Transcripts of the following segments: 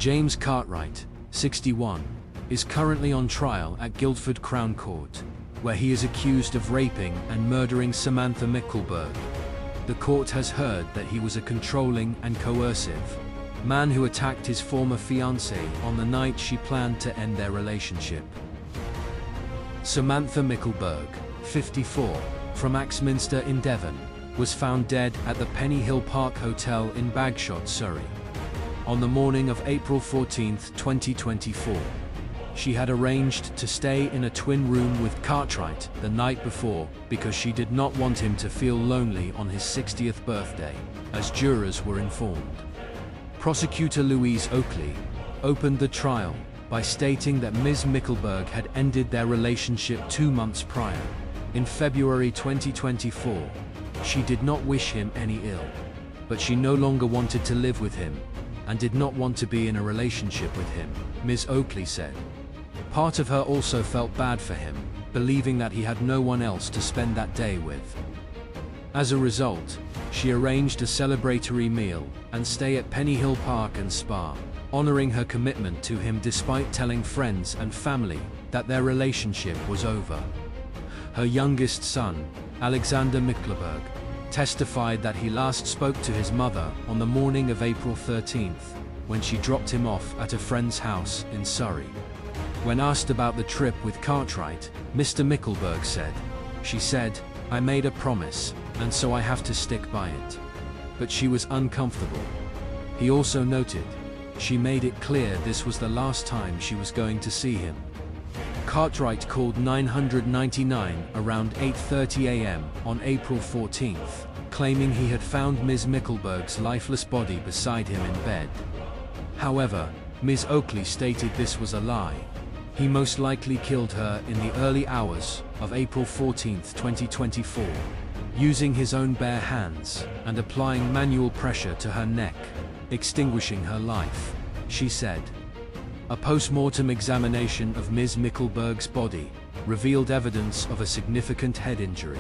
James Cartwright, 61, is currently on trial at Guildford Crown Court, where he is accused of raping and murdering Samantha Mickleburgh. The court has heard that he was a controlling and coercive man who attacked his former fiancée on the night she planned to end their relationship. Samantha Mickleburgh, 54, from Axminster in Devon, was found dead at the Penny Hill Park Hotel in Bagshot, Surrey, on the morning of April 14, 2024. She had arranged to stay in a twin room with Cartwright the night before because she did not want him to feel lonely on his 60th birthday, as jurors were informed. Prosecutor Louise Oakley opened the trial by stating that Ms. Mickleburgh had ended their relationship 2 months prior. In February 2024, she did not wish him any ill, but she no longer wanted to live with him and did not want to be in a relationship with him, Ms. Oakley said. Part of her also felt bad for him, believing that he had no one else to spend that day with. As a result, she arranged a celebratory meal and stay at Penny Hill Park and Spa, honoring her commitment to him despite telling friends and family that their relationship was over. Her youngest son, Alexander Mickleburgh, testified that he last spoke to his mother on the morning of April 13th, when she dropped him off at a friend's house in Surrey. When asked about the trip with Cartwright, Mr. Mickleburgh said, "She said, I made a promise, and so I have to stick by it. But she was uncomfortable." He also noted, "She made it clear this was the last time she was going to see him." Cartwright called 999 around 8:30 a.m. on April 14th, claiming he had found Ms. Mickleburgh's lifeless body beside him in bed. However, Ms. Oakley stated this was a lie. He most likely killed her in the early hours of April 14th, 2024, using his own bare hands and applying manual pressure to her neck, extinguishing her life, she said. A post-mortem examination of Ms. Mickleburgh's body revealed evidence of a significant head injury,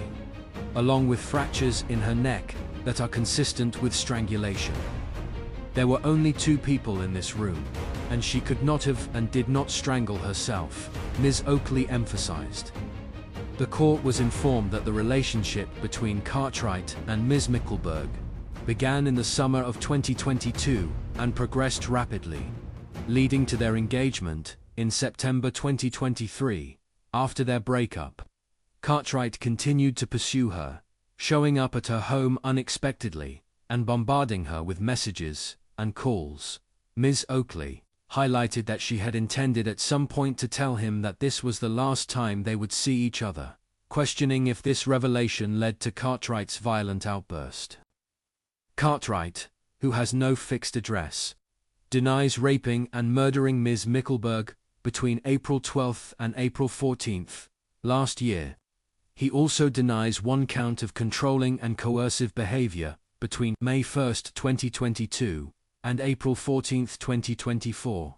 along with fractures in her neck that are consistent with strangulation. There were only 2 people in this room, and she could not have and did not strangle herself, Ms. Oakley emphasized. The court was informed that the relationship between Cartwright and Ms. Mickleburgh began in the summer of 2022 and progressed rapidly, leading to their engagement in September 2023. After their breakup, Cartwright continued to pursue her, showing up at her home unexpectedly and bombarding her with messages and calls. Ms. Oakley highlighted that she had intended at some point to tell him that this was the last time they would see each other, questioning if this revelation led to Cartwright's violent outburst. Cartwright, who has no fixed address, denies raping and murdering Ms. Mickleburgh between April 12th and April 14th last year. He also denies 1 count of controlling and coercive behavior between May 1st, 2022 and April 14th, 2024.